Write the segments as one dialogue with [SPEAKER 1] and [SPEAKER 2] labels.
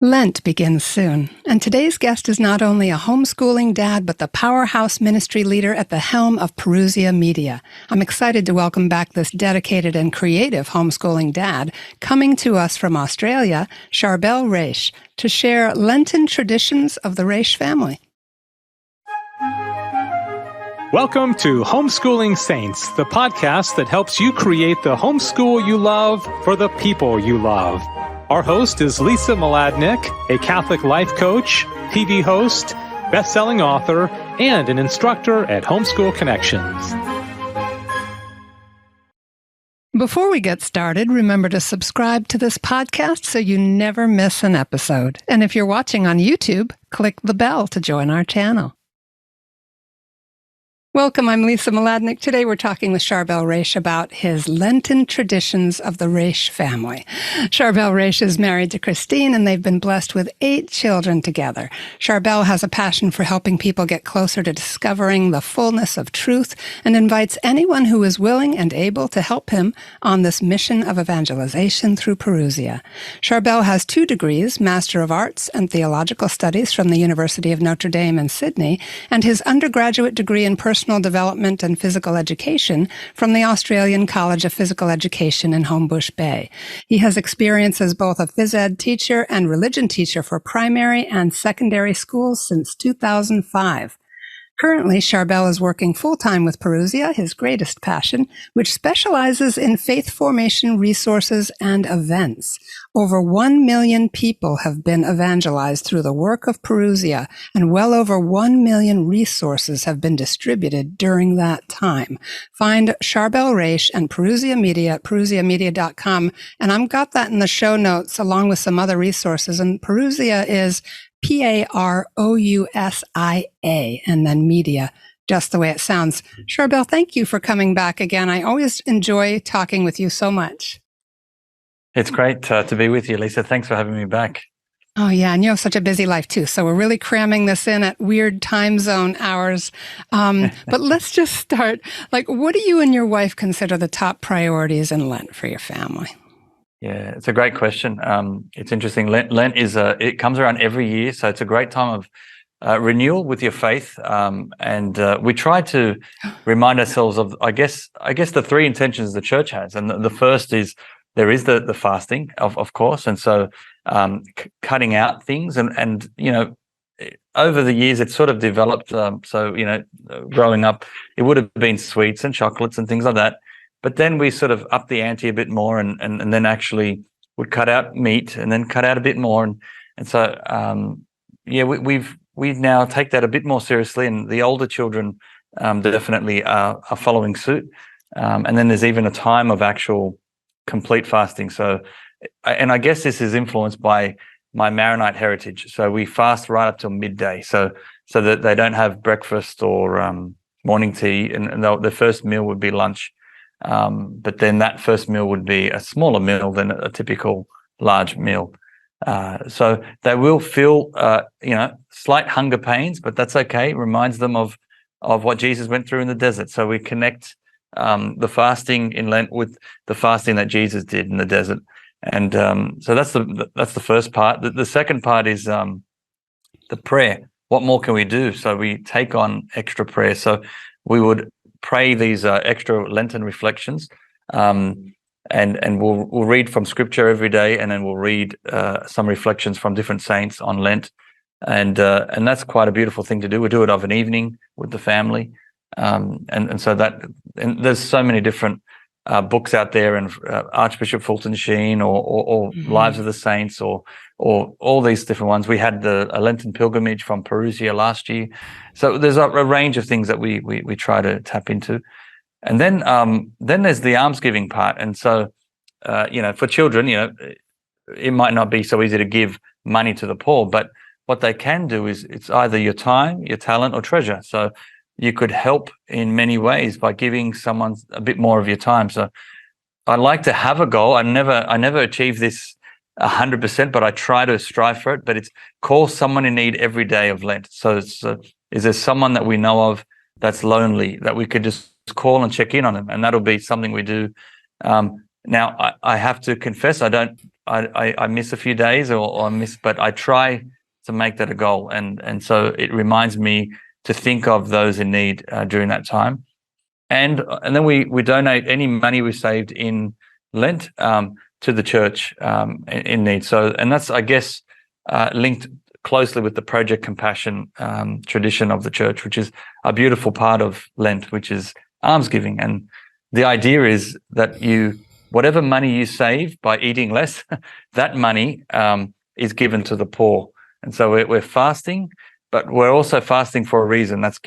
[SPEAKER 1] Lent begins soon, and today's guest is not only a homeschooling dad, but the powerhouse ministry leader at the helm of Parousia Media. I'm excited to welcome back this dedicated and creative homeschooling dad, coming to us from Australia, Charbel Raish, to share Lenten Traditions of the Raish Family.
[SPEAKER 2] Welcome to Homeschooling Saints, the podcast that helps you create the homeschool you love for the people you love. Our host is Lisa Mladinich, a Catholic life coach, TV host, best-selling author, and an instructor at Homeschool Connections.
[SPEAKER 1] Before we get started, remember to subscribe to this podcast so you never miss an episode. And if you're watching on YouTube, click the bell to join our channel. Welcome, I'm Lisa Mladinich. Today we're talking with Charbel Raish about his Lenten Traditions of the Raish Family. Charbel Raish is married to Christine, and they've been blessed with 8 children together. Charbel has a passion for helping people get closer to discovering the fullness of truth and invites anyone who is willing and able to help him on this mission of evangelization through Parousia. Charbel has 2 degrees, Master of Arts and Theological Studies from the University of Notre Dame in Sydney, and his undergraduate degree in Personal Development and Physical Education from the Australian College of Physical Education in Homebush Bay. He has experience as both a phys ed teacher and religion teacher for primary and secondary schools since 2005. Currently, Charbel is working full-time with Parousia, his greatest passion, which specializes in faith formation resources and events. Over 1 million people have been evangelized through the work of Parousia, and well over 1 million resources have been distributed during that time. Find Charbel Raish and Parousia Media at parousiamedia.com, and I've got that in the show notes along with some other resources. And Parousia is Parousia, and then media, just the way it sounds. Charbel, thank you for coming back again. I always enjoy talking with you so much.
[SPEAKER 3] It's great to be with you, Lisa. Thanks for having me back.
[SPEAKER 1] Oh, yeah, and you have such a busy life, too, so we're really cramming this in at weird time zone hours. But let's just start. What do you and your wife consider the top priorities in Lent for your family?
[SPEAKER 3] Yeah, it's a great question. It's interesting. Lent is it comes around every year, so it's a great time of renewal with your faith, and we try to remind ourselves of, I guess, the 3 intentions the church has, and the first is there is the fasting, of course, and so cutting out things, and over the years it's sort of developed. Growing up, it would have been sweets and chocolates and things like that. But then we sort of upped the ante a bit more, and then actually would cut out meat and then cut out a bit more, and so we now take that a bit more seriously, and the older children definitely are following suit, and then there's even a time of actual complete fasting. So, and I guess this is influenced by my Maronite heritage. So we fast right up till midday, so that they don't have breakfast or morning tea, and the first meal would be lunch. But then that first meal would be a smaller meal than a typical large meal. So they will feel, slight hunger pains, but that's okay. It reminds them of what Jesus went through in the desert. So we connect the fasting in Lent with the fasting that Jesus did in the desert. And so that's the first part. The second part is the prayer. What more can we do? So we take on extra prayer. So we would pray these extra Lenten reflections, and we'll read from Scripture every day, and then we'll read some reflections from different saints on Lent, and that's quite a beautiful thing to do. We do it of an evening with the family, and so there's so many different books out there, and Archbishop Fulton Sheen or Lives of the Saints or all these different ones. We had a Lenten pilgrimage from Parousia last year. So there's a range of things that we try to tap into. And then there's the almsgiving part. And so, for children, it might not be so easy to give money to the poor, but what they can do is it's either your time, your talent, or treasure. So you could help in many ways by giving someone a bit more of your time. So I like to have a goal. I never achieve this 100%, but I try to strive for it. But it's call someone in need every day of Lent. So is there someone that we know of that's lonely that we could just call and check in on them? And that'll be something we do. Now, I have to confess, I don't I miss a few days or I miss, but I try to make that a goal. And so it reminds me to think of those in need during that time. And then we donate any money we saved in Lent to the church in need. So, and that's, I guess, linked closely with the Project Compassion tradition of the church, which is a beautiful part of Lent, which is almsgiving. And the idea is that whatever money you save by eating less, that money is given to the poor. And so we're fasting, but we're also fasting for a reason. That's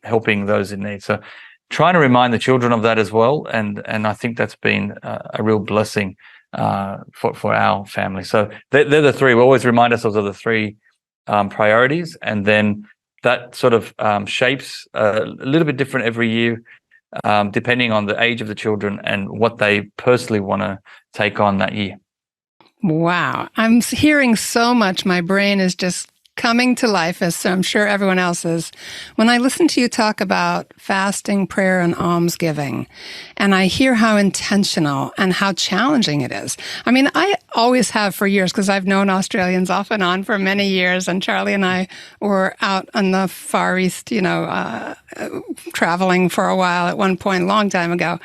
[SPEAKER 3] helping those in need. So trying to remind the children of that as well. And I think that's been a real blessing for our family. So they're the three. We always remind ourselves of the three priorities, and then that sort of shapes a little bit different every year, depending on the age of the children and what they personally want to take on that year.
[SPEAKER 1] Wow. I'm hearing so much. My brain is just coming to life, as I'm sure everyone else is, when I listen to you talk about fasting, prayer, and almsgiving, and I hear how intentional and how challenging it is. I mean, I always have for years, because I've known Australians off and on for many years, and Charlie and I were out on the Far East, traveling for a while at one point, a long time ago.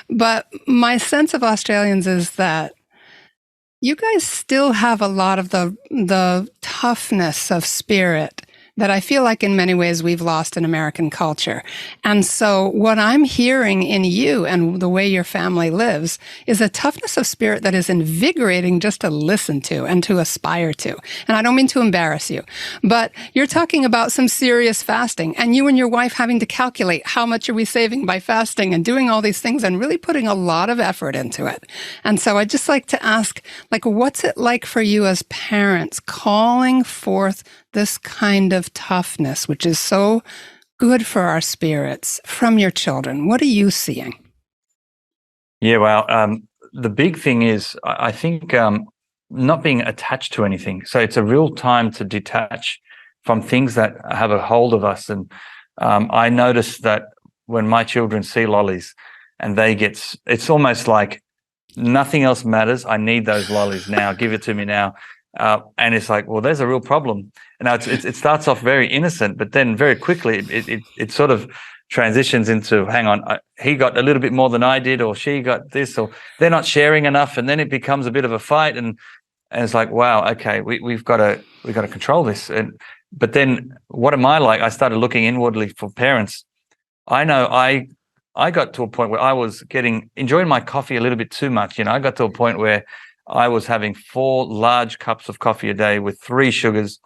[SPEAKER 1] But my sense of Australians is that you guys still have a lot of the toughness of spirit that I feel like in many ways we've lost in American culture. And so what I'm hearing in you and the way your family lives is a toughness of spirit that is invigorating just to listen to and to aspire to. And I don't mean to embarrass you, but you're talking about some serious fasting, and you and your wife having to calculate how much are we saving by fasting and doing all these things and really putting a lot of effort into it. And so I'd just like to ask, what's it like for you as parents calling forth this kind of toughness, which is so good for our spirits, from your children? What are you seeing?
[SPEAKER 3] Yeah, well, the big thing is, I think, not being attached to anything. So it's a real time to detach from things that have a hold of us. And I notice that when my children see lollies and it's almost like nothing else matters. I need those lollies now. Give it to me now. And it's like, well, there's a real problem. And now it starts off very innocent, but then very quickly it sort of transitions into, hang on, he got a little bit more than I did, or she got this, or they're not sharing enough, and then it becomes a bit of a fight, and it's like, wow, okay, we've got to control this. But then what am I like? I started looking inwardly for parents. I know I got to a point where I was enjoying my coffee a little bit too much. I got to a point where I was having 4 large cups of coffee a day with 3 sugars.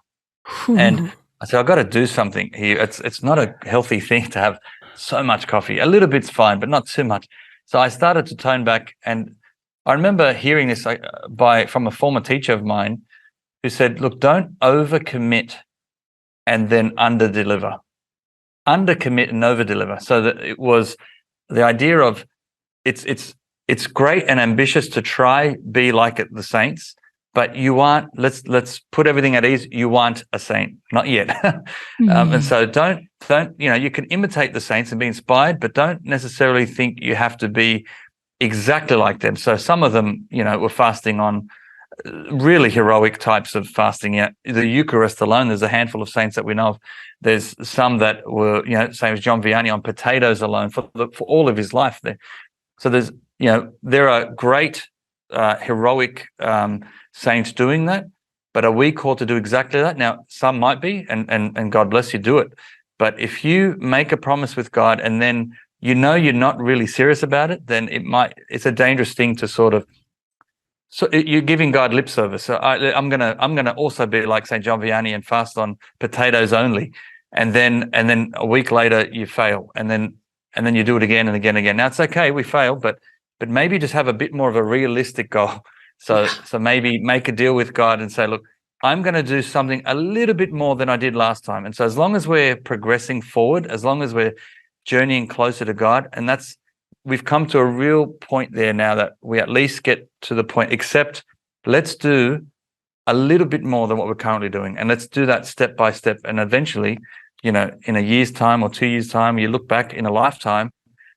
[SPEAKER 3] And I said, I've got to do something here. It's not a healthy thing to have so much coffee. A little bit's fine, but not too much. So I started to tone back. And I remember hearing this from a former teacher of mine who said, look, don't overcommit and then underdeliver. Undercommit and overdeliver. So that it was the idea of it's great and ambitious to try be like the saints, but you aren't. Let's put everything at ease. You aren't a saint, not yet. And so don't. You can imitate the saints and be inspired, but don't necessarily think you have to be exactly like them. So some of them, were fasting on really heroic types of fasting. The Eucharist alone, there's a handful of saints that we know of. There's some that were, same as John Vianney, on potatoes alone for all of his life. So there are great heroic saints doing that, but are we called to do exactly that? Now, some might be, and God bless you, do it. But if you make a promise with God and then you're not really serious about it, then it's a dangerous thing to sort of. So you're giving God lip service. So I'm gonna also be like St. John Vianney and fast on potatoes only, and then a week later you fail, and then you do it again and again and again. Now it's okay, we fail, but maybe just have a bit more of a realistic goal. So maybe make a deal with God and say, look, I'm going to do something a little bit more than I did last time. And so as long as we're progressing forward, as long as we're journeying closer to God, and we've come to a real point there now that we at least get to the point, except let's do a little bit more than what we're currently doing. And let's do that step by step. And eventually, in a year's time or 2 years' time, you look back in a lifetime,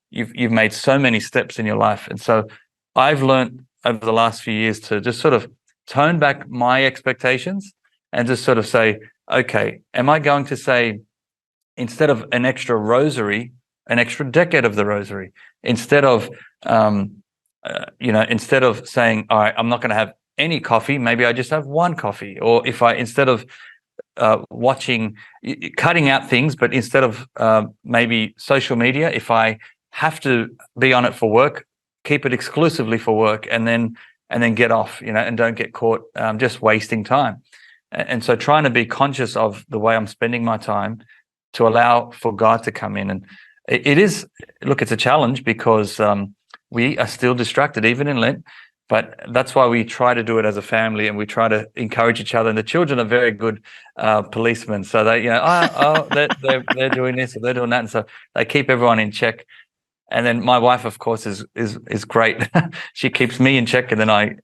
[SPEAKER 3] you've made so many steps in your life. And so I've learned over the last few years to just sort of tone back my expectations and just sort of say, okay, am I going to say, instead of an extra rosary, an extra decade of the rosary, instead of instead of saying, all right, I'm not going to have any coffee, maybe I just have one coffee. Or if I, instead of cutting out things, but instead of maybe social media, if I have to be on it for work, keep it exclusively for work, and then get off, and don't get caught just wasting time. And so trying to be conscious of the way I'm spending my time to allow for God to come in. And it is, look, it's a challenge because we are still distracted even in Lent, but that's why we try to do it as a family, and we try to encourage each other. And the children are very good policemen. So they, they're doing this or they're doing that. And so they keep everyone in check. And then my wife, of course, is great. She keeps me in check, and then I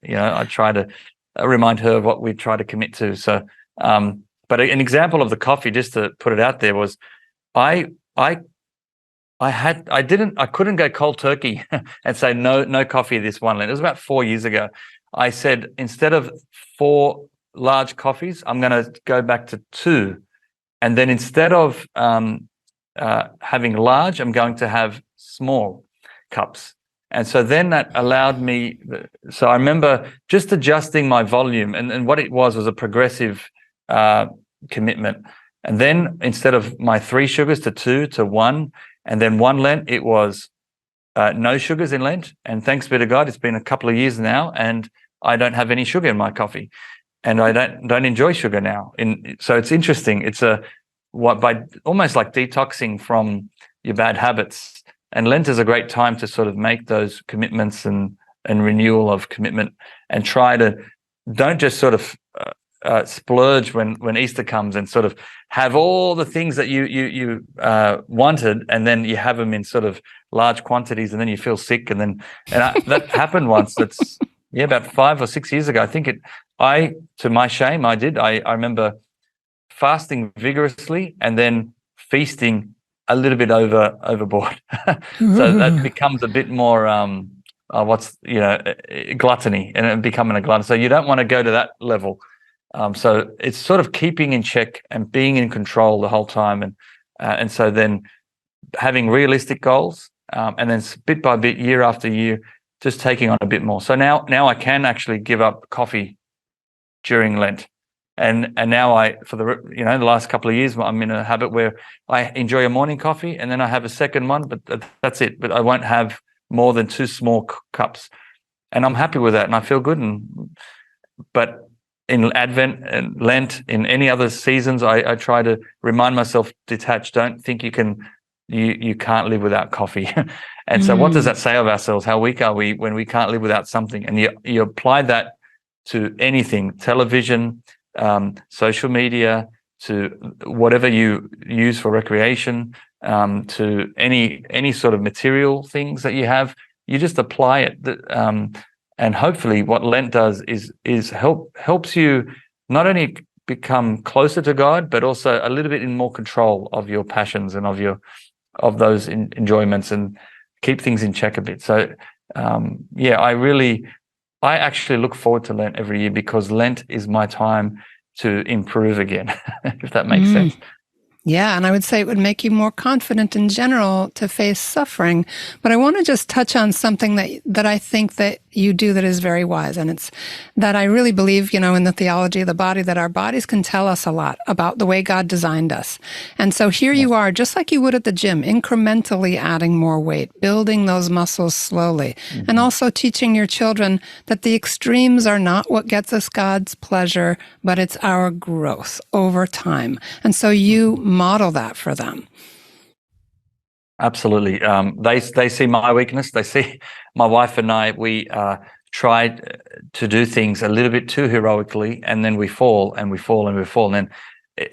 [SPEAKER 3] try to remind her of what we try to commit to. So, but an example of the coffee, just to put it out there, was I couldn't go cold turkey and say no coffee this one Lent. It was about 4 years ago. I said, instead of 4 large coffees, I'm going to go back to 2, and then instead of having large, I'm going to have small cups. And so then that allowed me, so I remember just adjusting my volume, and what it was a progressive commitment. And then instead of my 3 sugars to 2 to 1, and then one Lent, it was no sugars in Lent. And thanks be to God, it's been a couple of years now, and I don't have any sugar in my coffee, and I don't enjoy sugar now. So it's interesting. It's by almost like detoxing from your bad habits. And Lent is a great time to sort of make those commitments and renewal of commitment, and try to don't just sort of splurge when Easter comes and sort of have all the things that you wanted, and then you have them in sort of large quantities, and then you feel sick, and that happened once. That's about 5 or 6 years ago. I think to my shame, I did. I remember fasting vigorously and then feasting a little bit overboard. So that becomes a bit more gluttony, and becoming a glutton. So you don't want to go to that level. So it's sort of keeping in check and being in control the whole time, and so then having realistic goals, and then bit by bit, year after year, just taking on a bit more. So now I can actually give up coffee during Lent. And now for the last couple of years, I'm in a habit where I enjoy a morning coffee, and then I have a second one, but that's it. But I won't have more than 2 small cups, and I'm happy with that, and I feel good. But in Advent and Lent, in any other seasons, I try to remind myself, detach. Don't think you can't live without coffee. And so, what does that say of ourselves? How weak are we when we can't live without something? And you apply that to anything: television, social media, to whatever you use for recreation, to any sort of material things that you have. You just apply it, and hopefully, what Lent does is helps you not only become closer to God, but also a little bit in more control of your passions and of those enjoyments, and keep things in check a bit. So, I actually look forward to Lent every year, because Lent is my time to improve again, if that makes sense.
[SPEAKER 1] Yeah, and I would say it would make you more confident in general to face suffering. But I want to just touch on something that I think that you do that is very wise. And it's that I really believe, in the theology of the body, that our bodies can tell us a lot about the way God designed us. And so here you are, just like you would at the gym, incrementally adding more weight, building those muscles slowly, and also teaching your children that the extremes are not what gets us God's pleasure, but it's our growth over time. And so you model that for them.
[SPEAKER 3] Absolutely. They see my weakness. They see my wife and I. We tried to do things a little bit too heroically, and then we fall and we fall and we fall. And then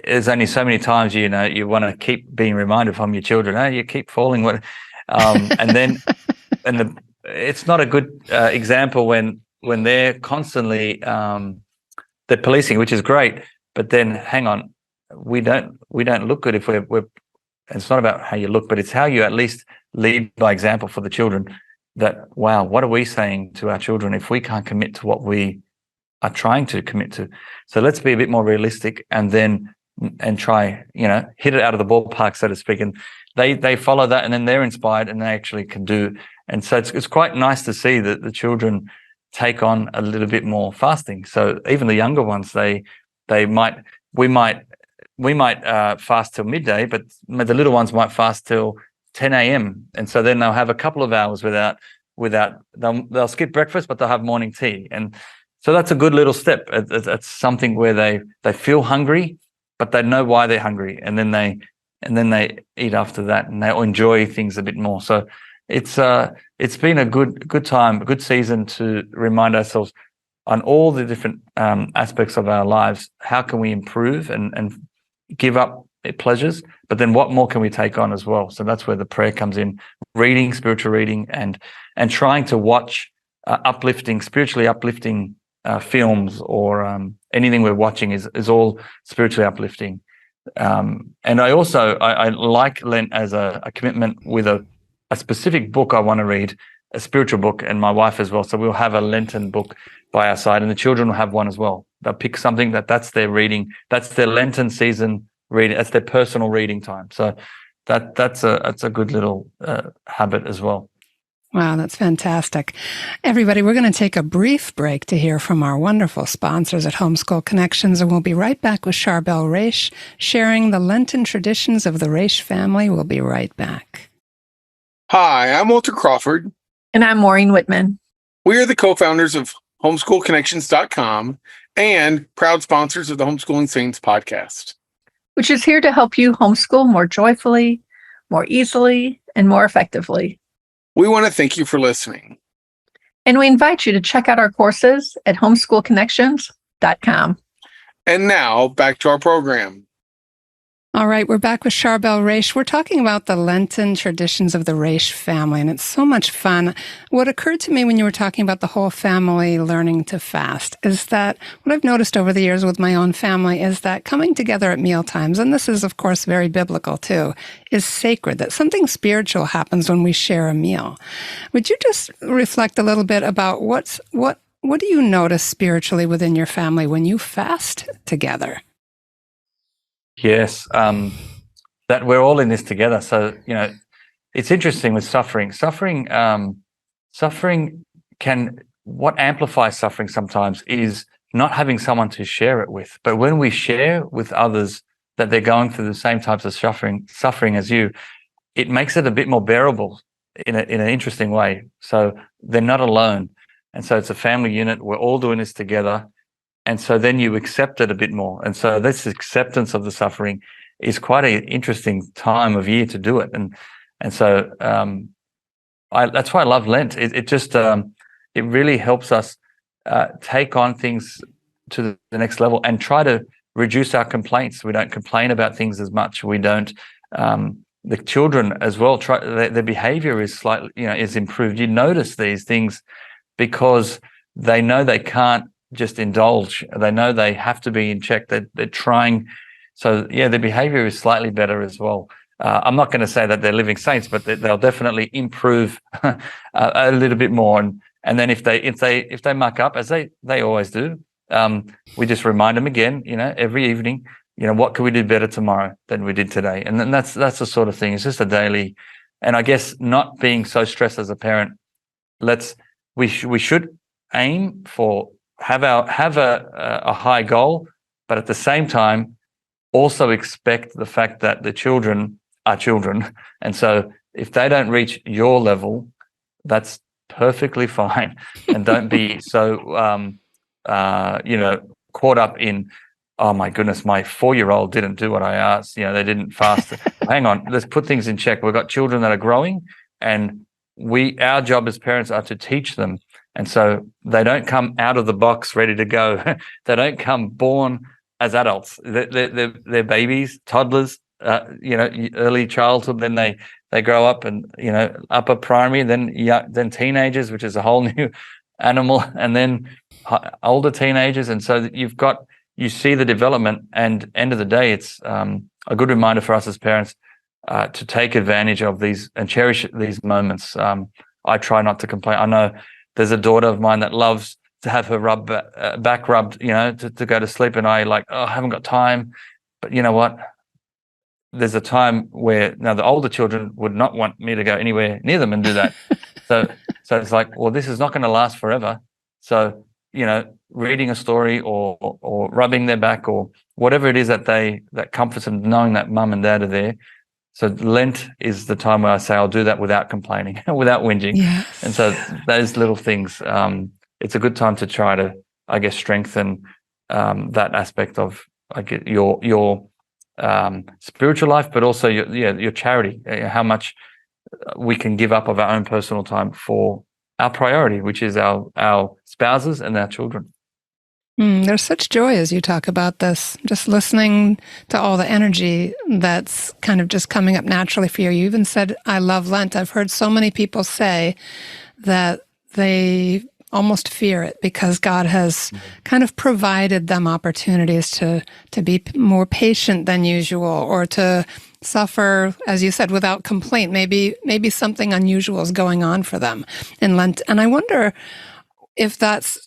[SPEAKER 3] there's only so many times you want to keep being reminded from your children, "Oh, you keep falling." It's not a good example when they're constantly they're policing, which is great. But then, hang on, we don't look good if we're. It's not about how you look, but it's how you at least lead by example for the children. That, wow, what are we saying to our children if we can't commit to what we are trying to commit to. So let's be a bit more realistic and try, hit it out of the ballpark, so to speak. And they follow that, and then they're inspired and they actually can do. And so it's quite nice to see that the children take on a little bit more fasting. So even the younger ones, we might fast till midday, but the little ones might fast till 10 a.m. And so then they'll have a couple of hours without they'll skip breakfast, but they'll have morning tea. And so that's a good little step. It's something where they feel hungry, but they know why they're hungry, and then they eat after that, and they'll enjoy things a bit more. So it's been a good time, a good season to remind ourselves on all the different aspects of our lives. How can we improve and give up pleasures, but then what more can we take on as well? So that's where the prayer comes in, reading, spiritual reading, and trying to watch spiritually uplifting films, or anything we're watching is all spiritually uplifting. And I like Lent as a commitment with a specific book I want to read, a spiritual book, and my wife as well. So we'll have a Lenten book by our side, and the children will have one as well. They'll pick something that's their reading, that's their Lenten season reading, that's their personal reading time. So that's a good little habit as well.
[SPEAKER 1] Wow, that's fantastic. Everybody, we're going to take a brief break to hear from our wonderful sponsors at Homeschool Connections, and we'll be right back with Charbel Raish sharing the Lenten traditions of the Raish family. We'll be right back.
[SPEAKER 4] Hi, I'm Walter Crawford.
[SPEAKER 5] And I'm Maureen Whitman.
[SPEAKER 4] We are the co-founders of homeschoolconnections.com and proud sponsors of the Homeschooling Saints podcast,
[SPEAKER 5] which is here to help you homeschool more joyfully, more easily, and more effectively.
[SPEAKER 4] We want to thank you for listening.
[SPEAKER 5] And we invite you to check out our courses at homeschoolconnections.com.
[SPEAKER 4] And now, back to our program.
[SPEAKER 1] All right, we're back with Charbel Raish. We're talking about the Lenten traditions of the Raish family, and it's so much fun. What occurred to me when you were talking about the whole family learning to fast is that what I've noticed over the years with my own family is that coming together at meal times, and this is, of course, very biblical too, is sacred, that something spiritual happens when we share a meal. Would you just reflect a little bit about what do you notice spiritually within your family when you fast together?
[SPEAKER 3] Yes, that we're all in this together. So, it's interesting with suffering. Suffering what amplifies suffering sometimes is not having someone to share it with. But when we share with others that they're going through the same types of suffering as you, it makes it a bit more bearable in an interesting way. So they're not alone. And so it's a family unit. We're all doing this together. And so then you accept it a bit more. And so this acceptance of the suffering is quite an interesting time of year to do it. And so that's why I love Lent. It really helps us take on things to the next level and try to reduce our complaints. We don't complain about things as much. We don't. The children as well, their behavior is slightly, is improved. You notice these things because they know they can't just indulge. They know they have to be in check. They're trying. So yeah, their behavior is slightly better as well. I'm not going to say that they're living saints, but they'll definitely improve a little bit more. And then if they muck up, as they always do, we just remind them again, every evening, what can we do better tomorrow than we did today? And then that's the sort of thing. It's just a daily, and I guess not being so stressed as a parent. We should aim for have a high goal, but at the same time also expect the fact that the children are children, and so if they don't reach your level, that's perfectly fine. And don't be so caught up in, oh my goodness, my 4-year-old didn't do what I asked. They didn't fast. Hang on, let's put things in check. We've got children that are growing, and our job as parents are to teach them. And so they don't come out of the box ready to go. They don't come born as adults. They're babies, toddlers, early childhood. Then they grow up and upper primary, then teenagers, which is a whole new animal, and then older teenagers. And so you see the development. And end of the day, it's a good reminder for us as parents to take advantage of these and cherish these moments. I try not to complain. I know there's a daughter of mine that loves to have her back rubbed, to go to sleep, and I I haven't got time. But you know what? There's a time where now the older children would not want me to go anywhere near them and do that. So it's like, well, this is not going to last forever. So, reading a story or rubbing their back or whatever it is that comforts them, knowing that mum and dad are there. So Lent is the time where I say I'll do that without complaining, without whinging.
[SPEAKER 1] Yes.
[SPEAKER 3] And so those little things, it's a good time to try to, I guess, strengthen that aspect of your spiritual life, but also your charity, how much we can give up of our own personal time for our priority, which is our spouses and our children.
[SPEAKER 1] There's such joy as you talk about this, just listening to all the energy that's kind of just coming up naturally for you. You even said, I love Lent. I've heard so many people say that they almost fear it because God has kind of provided them opportunities to be more patient than usual, or to suffer, as you said, without complaint. Maybe something unusual is going on for them in Lent. And I wonder if that's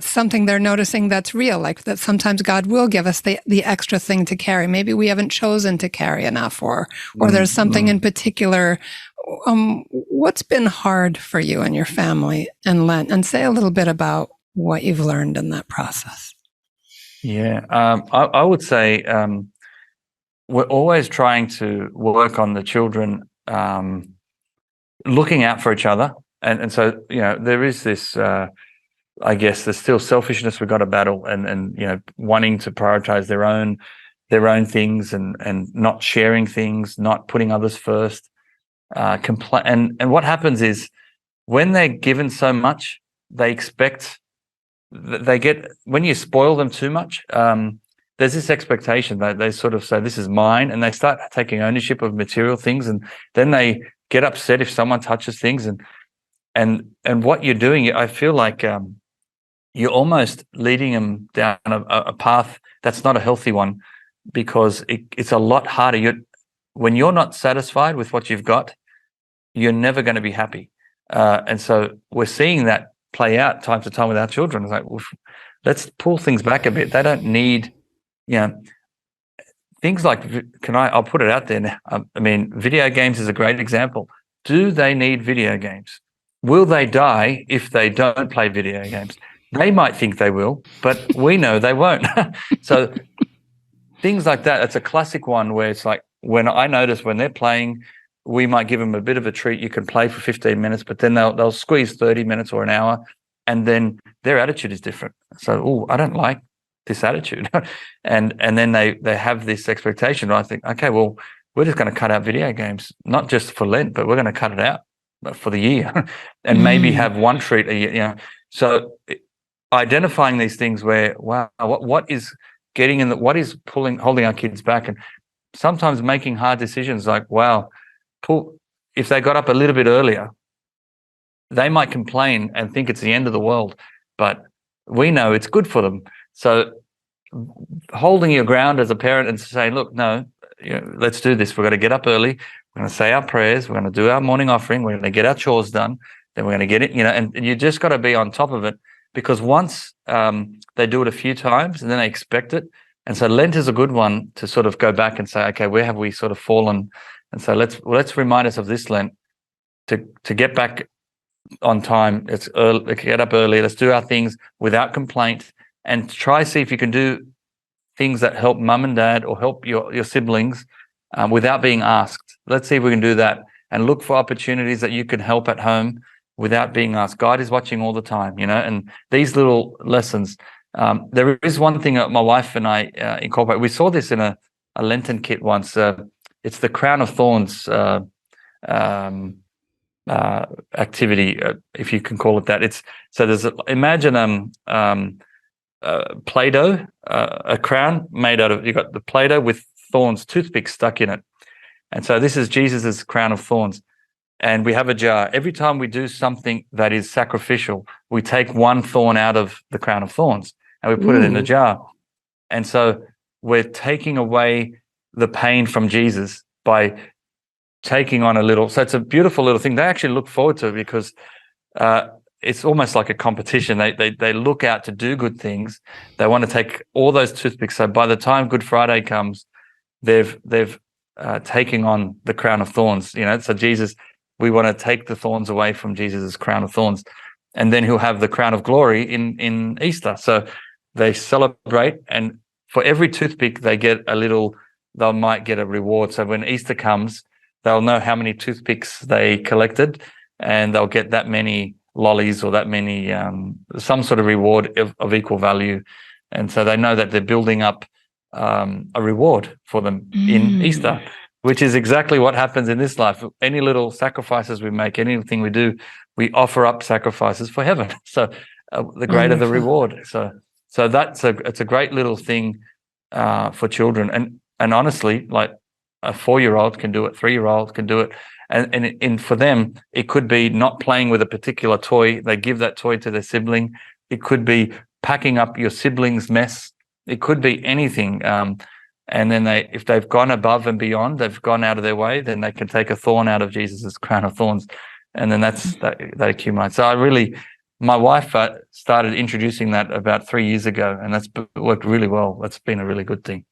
[SPEAKER 1] something they're noticing that's real, like that sometimes God will give us the extra thing to carry. Maybe we haven't chosen to carry enough, or there's something in particular. What's been hard for you and your family in Lent? And say a little bit about what you've learned in that process.
[SPEAKER 3] Yeah, I would say we're always trying to work on the children, looking out for each other. And so, there is this, I guess, there's still selfishness we've got to battle, and wanting to prioritize their own things and not sharing things, not putting others first. And what happens is when they're given so much, they expect when you spoil them too much, there's this expectation that they sort of say, this is mine, and they start taking ownership of material things, and then they get upset if someone touches things. And what you're doing, I feel like you're almost leading them down a path that's not a healthy one, because it's a lot harder. When you're not satisfied with what you've got, you're never going to be happy. And so we're seeing that play out time to time with our children. It's like, well, let's pull things back a bit. They don't need, things like, I'll put it out there now. I mean, video games is a great example. Do they need video games? Will they die if they don't play video games? They might think they will, but we know they won't. So things like that, it's a classic one where it's like, when I notice when they're playing, we might give them a bit of a treat. You can play for 15 minutes, but then they'll squeeze 30 minutes or an hour, and then their attitude is different. So, I don't like this attitude. and then they have this expectation. I think, okay, well, we're just going to cut out video games, not just for Lent, but we're going to cut it out for the year and maybe have one treat a year. So identifying these things where, wow, what is getting in what is holding our kids back, and sometimes making hard decisions like, wow, if they got up a little bit earlier, they might complain and think it's the end of the world, but we know it's good for them. So holding your ground as a parent and saying, look, no, let's do this. We've got to get up early. We're going to say our prayers. We're going to do our morning offering. We're going to get our chores done. Then we're going to get it, and you just got to be on top of it, because once they do it a few times and then they expect it. And so Lent is a good one to sort of go back and say, okay, where have we sort of fallen? And so let's remind us of this Lent to get back on time. It's early, get up early. Let's do our things without complaint, and try see if you can do things that help mum and dad or help your siblings without being asked. Let's see if we can do that, and look for opportunities that you can help at home without being asked. God is watching all the time, and these little lessons. There is one thing that my wife and I incorporate. We saw this in a Lenten kit once. It's the Crown of Thorns activity, if you can call it that. Imagine Play-Doh, a crown made out of, you've got the Play-Doh with thorns, toothpicks stuck in it. And so this is Jesus's crown of thorns. And we have a jar. Every time we do something that is sacrificial, we take one thorn out of the crown of thorns and we put it in a jar. And so we're taking away the pain from Jesus by taking on a little. So it's a beautiful little thing. They actually look forward to it, because it's almost like a competition. They look out to do good things. They want to take all those toothpicks. So by the time Good Friday comes, they've taking on the crown of thorns. So Jesus, we want to take the thorns away from Jesus's crown of thorns, and then he'll have the crown of glory in Easter. So they celebrate, and for every toothpick they might get a reward. So when Easter comes, they'll know how many toothpicks they collected, and they'll get that many lollies or that many some sort of reward of equal value. And so they know that they're building up a reward for them in Easter, which is exactly what happens in this life. Any little sacrifices we make, anything we do, we offer up sacrifices for heaven. So the greater the reward. So it's a great little thing for children. And honestly, like a 4-year-old can do it, 3-year-old can do it. And for them, it could be not playing with a particular toy. They give that toy to their sibling. It could be packing up your sibling's mess. It could be anything. And then if they've gone above and beyond, they've gone out of their way, then they can take a thorn out of Jesus's crown of thorns. And then they accumulate. So my wife started introducing that about 3 years ago, and that's worked really well. That's been a really good thing.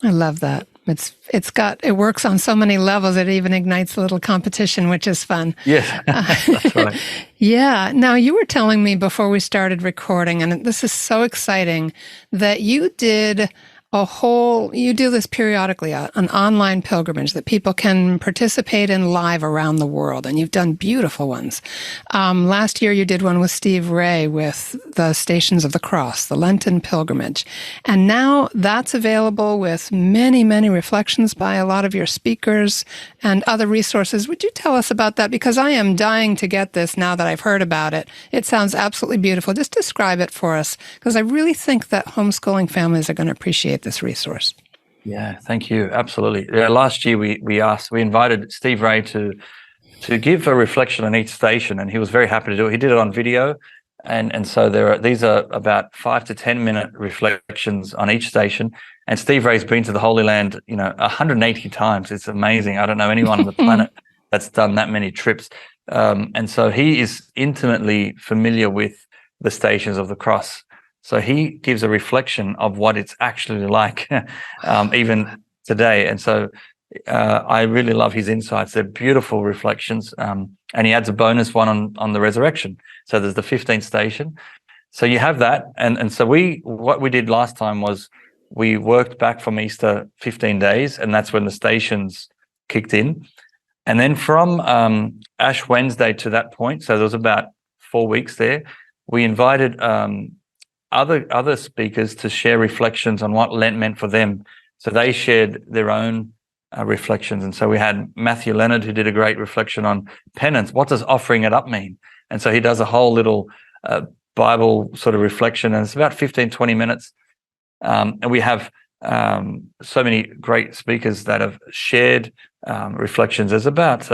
[SPEAKER 1] I love that. It works on so many levels. It even ignites a little competition, which is fun.
[SPEAKER 3] Yes, that's right.
[SPEAKER 1] Yeah. Now, you were telling me before we started recording, and this is so exciting, that you did you do this periodically, an online pilgrimage that people can participate in live around the world, and you've done beautiful ones. Last year you did one with Steve Ray with the Stations of the Cross, the Lenten pilgrimage. And now that's available with many, many reflections by a lot of your speakers and other resources. Would you tell us about that? Because I am dying to get this now that I've heard about it. It sounds absolutely beautiful. Just describe it for us, because I really think that homeschooling families are going to appreciate this resource.
[SPEAKER 3] Yeah, thank you. Absolutely. Last year we invited Steve Ray to give a reflection on each station, and he was very happy to do it. He did it on video, and so these are about 5 to 10 minute reflections on each station. And Steve Ray's been to the Holy Land, 180 times. It's amazing. I don't know anyone on the planet that's done that many trips. And so he is intimately familiar with the Stations of the Cross. So he gives a reflection of what it's actually like, even today. And so I really love his insights. They're beautiful reflections. And he adds a bonus one on the resurrection. So there's the 15th station. So you have that. And so what we did last time was we worked back from Easter 15 days, and that's when the stations kicked in. And then from Ash Wednesday to that point, so there was about 4 weeks there, we invited other speakers to share reflections on what Lent meant for them. So they shared their own reflections. And so we had Matthew Leonard, who did a great reflection on penance. What does offering it up mean? And so he does a whole little Bible sort of reflection, and it's about 15, 20 minutes. And we have so many great speakers that have shared reflections. There's about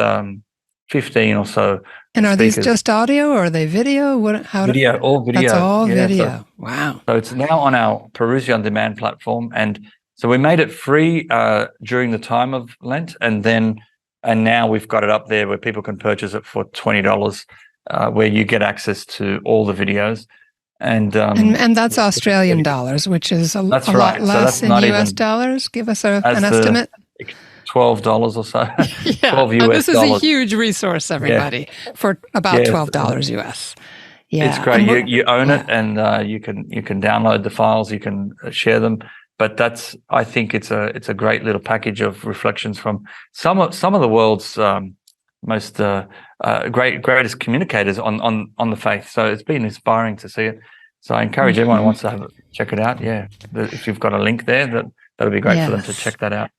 [SPEAKER 3] 15 or so.
[SPEAKER 1] And are
[SPEAKER 3] speakers.
[SPEAKER 1] These just audio, or are they video?
[SPEAKER 3] All video.
[SPEAKER 1] That's all video.
[SPEAKER 3] So,
[SPEAKER 1] wow.
[SPEAKER 3] So it's now on our Parousia On Demand platform. And so we made it free during the time of Lent. And now we've got it up there where people can purchase it for $20, where you get access to all the videos. And
[SPEAKER 1] that's Australian dollars, which is a lot less in US dollars. Give us an estimate.
[SPEAKER 3] $12 or so.
[SPEAKER 1] Yeah.
[SPEAKER 3] $12 US.
[SPEAKER 1] This is a huge resource, everybody, for about $12 US. Yeah,
[SPEAKER 3] it's great. You own it, and you can download the files, you can share them. But I think it's a great little package of reflections from some of the world's most greatest communicators on the faith. So it's been inspiring to see it. So I encourage everyone who wants to check it out. Yeah, if you've got a link there, that'll be great for them to check that out.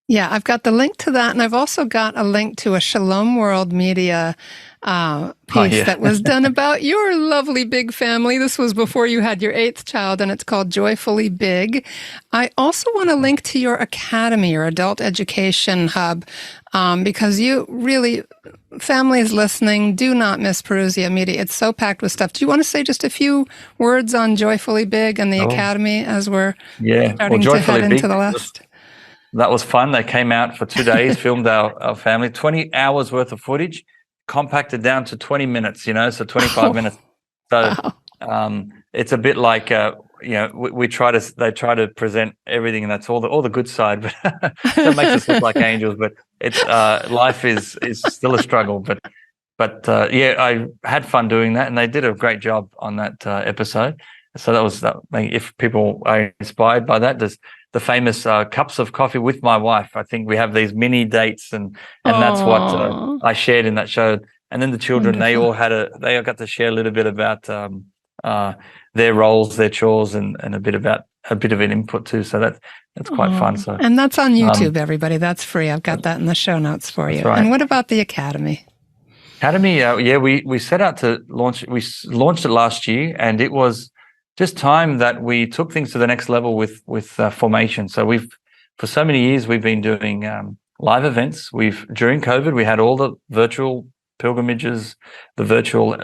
[SPEAKER 1] Yeah, I've got the link to that, and I've also got a link to a Shalom World Media piece that was done about your lovely big family. This was before you had your 8th child, and it's called Joyfully Big. I also want to link to your academy, your adult education hub, because you really, families listening, do not miss Parousia Media. It's so packed with stuff. Do you want to say just a few words on Joyfully Big and the academy as we're starting to head into the last?
[SPEAKER 3] That was fun. They came out for 2 days, filmed our family, 20 hours worth of footage, compacted down to 20 minutes, so 25 minutes. So
[SPEAKER 1] Wow.
[SPEAKER 3] it's a bit like they try to present everything, and that's all the good side, but that makes us look like angels. But it's life is still a struggle. But yeah, I had fun doing that, and they did a great job on that episode. So that was that. If people are inspired by that, there's the famous cups of coffee with my wife. I think we have these mini dates, and that's what
[SPEAKER 1] Aw.
[SPEAKER 3] I shared in that show. And then the children, they
[SPEAKER 1] Wonderful.
[SPEAKER 3] all got to share a little bit about their roles, their chores, and a bit of an input too. So that's quite fun. So
[SPEAKER 1] And that's on YouTube, everybody. That's free. I've got that in the show notes for you.
[SPEAKER 3] right.
[SPEAKER 1] And what about the Academy?
[SPEAKER 3] Academy, we set out to launch. We launched it last year, and it was just time that we took things to the next level with formation. So for so many years we've been doing live events. During COVID we had all the virtual pilgrimages, the virtual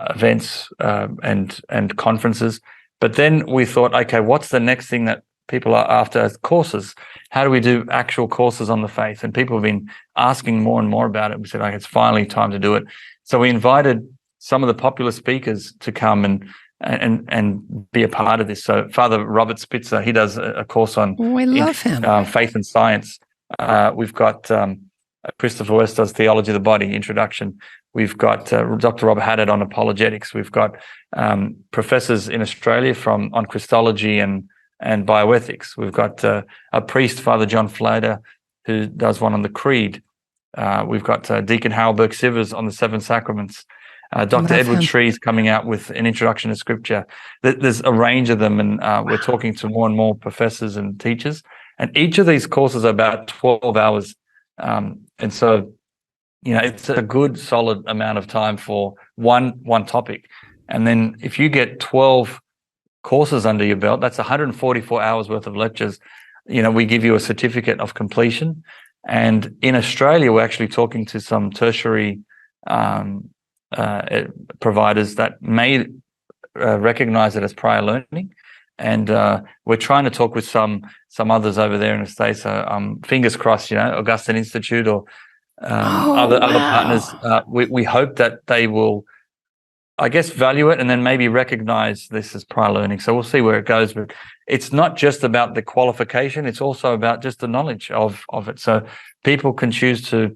[SPEAKER 3] events and conferences. But then we thought, okay, what's the next thing that people are after? As courses. How do we do actual courses on the faith? And people have been asking more and more about it. We said, okay, it's finally time to do it. So we invited some of the popular speakers to come and be a part of this. So Father Robert Spitzer, he does a course on
[SPEAKER 1] I love him.
[SPEAKER 3] faith and science. We've got Christopher West does theology of the body, introduction. We've got Dr. Robert Haddad on apologetics. We've got professors in Australia on Christology and bioethics. We've got a priest, Father John Flader, who does one on the Creed. We've got Deacon Harold Burke-Sivers on the Seven Sacraments. Dr. Edward Shree's coming out with an introduction to Scripture. There's a range of them, and we're talking to more and more professors and teachers. And each of these courses are about 12 hours. And so, it's a good, solid amount of time for one topic. And then if you get 12 courses under your belt, that's 144 hours worth of lectures. We give you a certificate of completion. And in Australia, we're actually talking to some tertiary providers that may recognize it as prior learning, and we're trying to talk with some others over there in the States. Fingers crossed, Augustine Institute or other partners. We hope that they will, I guess, value it and then maybe recognize this as prior learning. So we'll see where it goes. But it's not just about the qualification; it's also about just the knowledge of it. So people can choose to.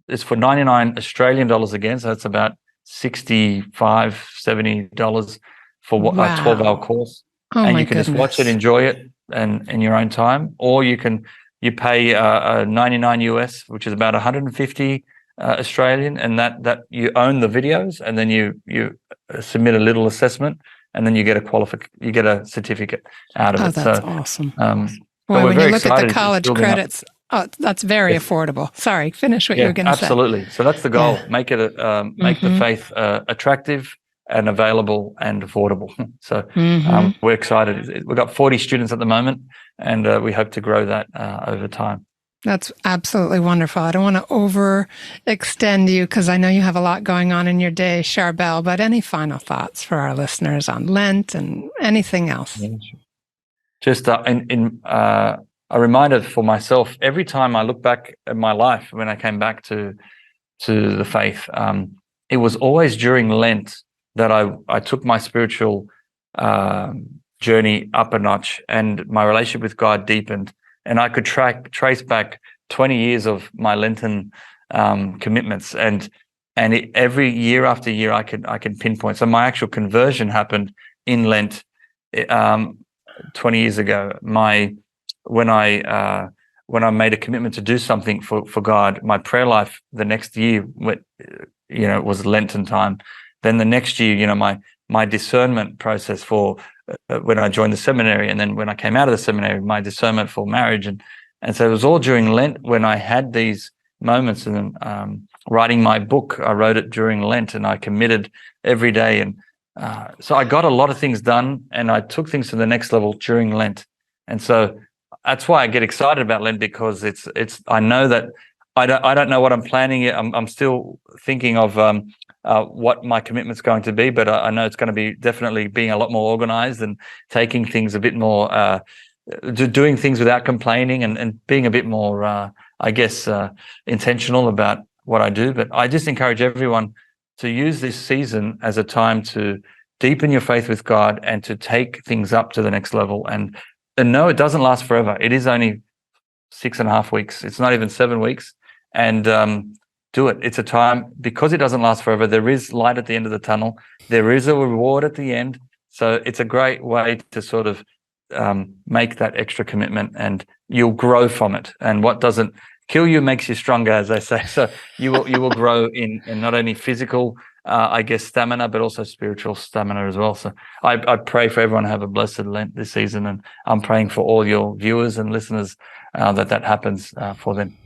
[SPEAKER 3] It's for 99 Australian dollars again, so that's about $65-70 for a 12-hour course. And you can just watch it, enjoy it, and in your own time, or you pay 99 US, which is about 150 Australian, and that you own the videos, and then you submit a little assessment, and then you get a certificate out of it.
[SPEAKER 1] That's
[SPEAKER 3] so
[SPEAKER 1] awesome.
[SPEAKER 3] Well,
[SPEAKER 1] when you look at the college credits, that's very affordable. Sorry, finish what you were going to say.
[SPEAKER 3] Absolutely. So that's the goal: make it make the faith attractive and available and affordable. So we're excited. We've got 40 students at the moment, and we hope to grow that over time.
[SPEAKER 1] That's absolutely wonderful. I don't want to overextend you because I know you have a lot going on in your day, Charbel, but any final thoughts for our listeners on Lent and anything else?
[SPEAKER 3] Yeah, sure. Just a reminder for myself, every time I look back at my life when I came back to the faith, it was always during Lent that I took my spiritual journey up a notch, and my relationship with God deepened, and I could trace back 20 years of my Lenten commitments, and every year after year I can pinpoint. So my actual conversion happened in Lent 20 years ago. When I made a commitment to do something for God, my prayer life the next year was Lenten time. Then the next year, my discernment process for when I joined the seminary, and then when I came out of the seminary, my discernment for marriage, and so it was all during Lent when I had these moments. And then writing my book, I wrote it during Lent, and I committed every day, and so I got a lot of things done, and I took things to the next level during Lent. And so that's why I get excited about Lent, because it's I know that I don't know what I'm planning yet. I'm still thinking of what my commitment's going to be, but I know it's going to be definitely being a lot more organized and taking things a bit more, doing things without complaining, and being a bit more, intentional about what I do. But I just encourage everyone, to use this season as a time to deepen your faith with God and to take things up to the next level. And no, it doesn't last forever. It is only 6.5 weeks. It's not even 7 weeks. And do it. It's a time, because it doesn't last forever, there is light at the end of the tunnel. There is a reward at the end. So it's a great way to sort of make that extra commitment, and you'll grow from it. And what doesn't kill you makes you stronger, as they say. So you will grow in not only physical, stamina, but also spiritual stamina as well. So I pray for everyone to have a blessed Lent this season, and I'm praying for all your viewers and listeners that happens for them.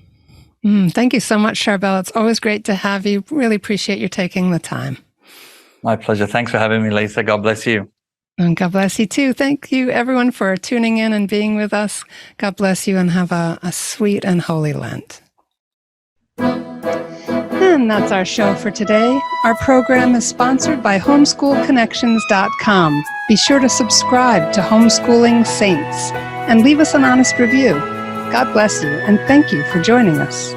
[SPEAKER 1] Thank you so much, Charbel. It's always great to have you. Really appreciate you taking the time.
[SPEAKER 3] My pleasure. Thanks for having me, Lisa. God bless you.
[SPEAKER 1] And God bless you too. Thank you, everyone, for tuning in and being with us. God bless you, and have a sweet and holy Lent. And that's our show for today. Our program is sponsored by homeschoolconnections.com. Be sure to subscribe to Homeschooling Saints and leave us an honest review. God bless you, and thank you for joining us.